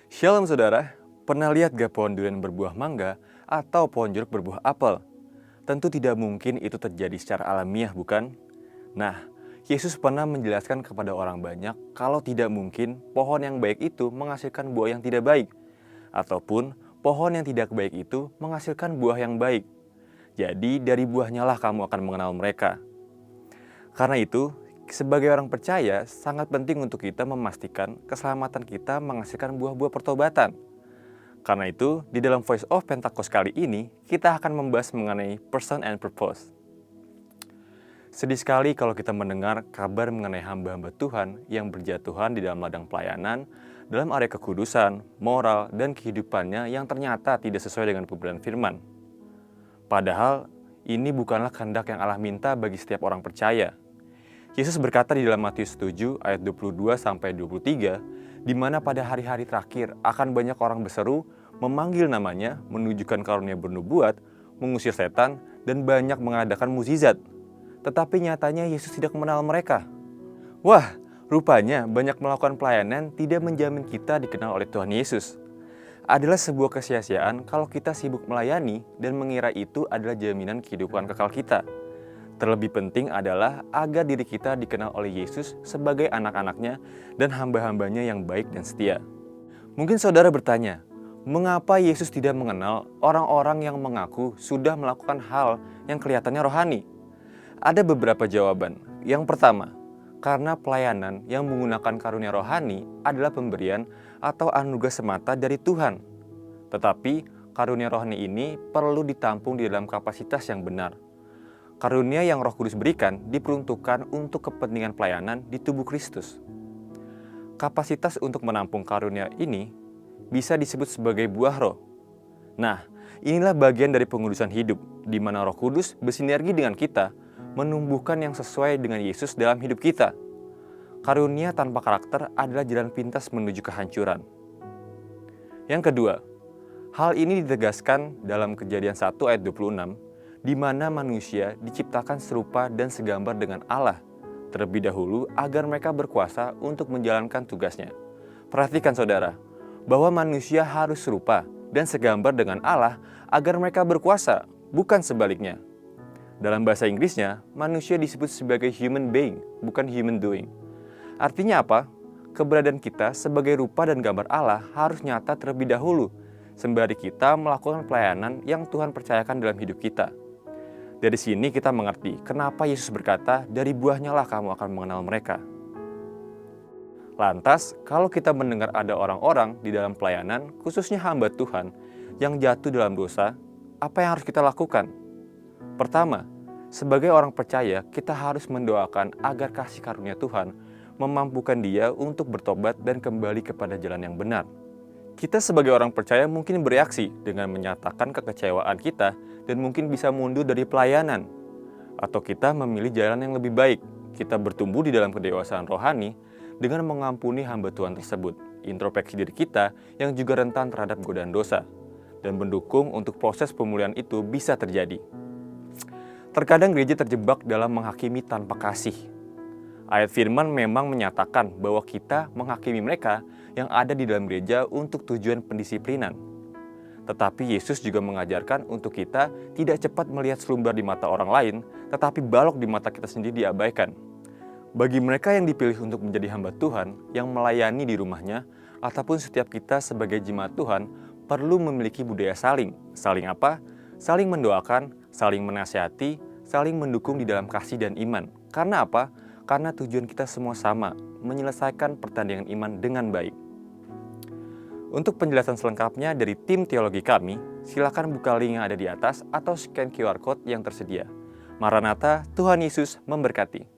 Shalom saudara, pernah lihat gak pohon durian berbuah mangga atau pohon jeruk berbuah apel? Tentu tidak mungkin itu terjadi secara alamiah, bukan? Nah, Yesus pernah menjelaskan kepada orang banyak kalau tidak mungkin pohon yang baik itu menghasilkan buah yang tidak baik, ataupun pohon yang tidak baik itu menghasilkan buah yang baik. Jadi dari buahnya lah kamu akan mengenal mereka. Karena itu, sebagai orang percaya, sangat penting untuk kita memastikan keselamatan kita menghasilkan buah-buah pertobatan. Karena itu, di dalam Voice of Pentecost kali ini, kita akan membahas mengenai person and purpose. Sedih sekali kalau kita mendengar kabar mengenai hamba-hamba Tuhan yang berjatuhan di dalam ladang pelayanan, dalam area kekudusan, moral, dan kehidupannya yang ternyata tidak sesuai dengan pemberian firman. Padahal, ini bukanlah kehendak yang Allah minta bagi setiap orang percaya. Yesus berkata di dalam Matius 7 ayat 22-23, di mana pada hari-hari terakhir akan banyak orang berseru, memanggil namanya, menunjukkan karunia bernubuat, mengusir setan, dan banyak mengadakan mukjizat. Tetapi nyatanya Yesus tidak mengenal mereka. Wah, rupanya banyak melakukan pelayanan tidak menjamin kita dikenal oleh Tuhan Yesus. Adalah sebuah kesia-siaan kalau kita sibuk melayani dan mengira itu adalah jaminan kehidupan kekal kita. Terlebih penting adalah agar diri kita dikenal oleh Yesus sebagai anak-anaknya dan hamba-hambanya yang baik dan setia. Mungkin saudara bertanya, mengapa Yesus tidak mengenal orang-orang yang mengaku sudah melakukan hal yang kelihatannya rohani? Ada beberapa jawaban. Yang pertama, karena pelayanan yang menggunakan karunia rohani adalah pemberian atau anugerah semata dari Tuhan. Tetapi karunia rohani ini perlu ditampung di dalam kapasitas yang benar. Karunia yang Roh Kudus berikan diperuntukkan untuk kepentingan pelayanan di tubuh Kristus. Kapasitas untuk menampung karunia ini bisa disebut sebagai buah roh. Nah, inilah bagian dari pengudusan hidup, di mana Roh Kudus bersinergi dengan kita, menumbuhkan yang sesuai dengan Yesus dalam hidup kita. Karunia tanpa karakter adalah jalan pintas menuju kehancuran. Yang kedua, hal ini ditegaskan dalam Kejadian 1 ayat 26, di mana manusia diciptakan serupa dan segambar dengan Allah, terlebih dahulu agar mereka berkuasa untuk menjalankan tugasnya. Perhatikan saudara, bahwa manusia harus serupa dan segambar dengan Allah agar mereka berkuasa, bukan sebaliknya. Dalam bahasa Inggrisnya, manusia disebut sebagai human being, bukan human doing. Artinya apa? Keberadaan kita sebagai rupa dan gambar Allah harus nyata terlebih dahulu, sembari kita melakukan pelayanan yang Tuhan percayakan dalam hidup kita. Dari sini kita mengerti kenapa Yesus berkata, dari buahnya lah kamu akan mengenal mereka. Lantas, kalau kita mendengar ada orang-orang di dalam pelayanan, khususnya hamba Tuhan, yang jatuh dalam dosa, apa yang harus kita lakukan? Pertama, sebagai orang percaya, kita harus mendoakan agar kasih karunia Tuhan memampukan dia untuk bertobat dan kembali kepada jalan yang benar. Kita sebagai orang percaya mungkin bereaksi dengan menyatakan kekecewaan kita dan mungkin bisa mundur dari pelayanan. Atau kita memilih jalan yang lebih baik. Kita bertumbuh di dalam kedewasaan rohani dengan mengampuni hamba Tuhan tersebut, introspeksi diri kita yang juga rentan terhadap godaan dosa, dan mendukung untuk proses pemulihan itu bisa terjadi. Terkadang gereja terjebak dalam menghakimi tanpa kasih. Ayat firman memang menyatakan bahwa kita menghakimi mereka yang ada di dalam gereja untuk tujuan pendisiplinan. Tetapi Yesus juga mengajarkan untuk kita tidak cepat melihat selumbar di mata orang lain, tetapi balok di mata kita sendiri diabaikan. Bagi mereka yang dipilih untuk menjadi hamba Tuhan, yang melayani di rumahnya, ataupun setiap kita sebagai jemaat Tuhan, perlu memiliki budaya saling. Saling apa? Saling mendoakan, saling menasihati, saling mendukung di dalam kasih dan iman. Karena apa? Karena tujuan kita semua sama, menyelesaikan pertandingan iman dengan baik. Untuk penjelasan selengkapnya dari tim teologi kami, silakan buka link yang ada di atas atau scan QR Code yang tersedia. Maranatha, Tuhan Yesus memberkati.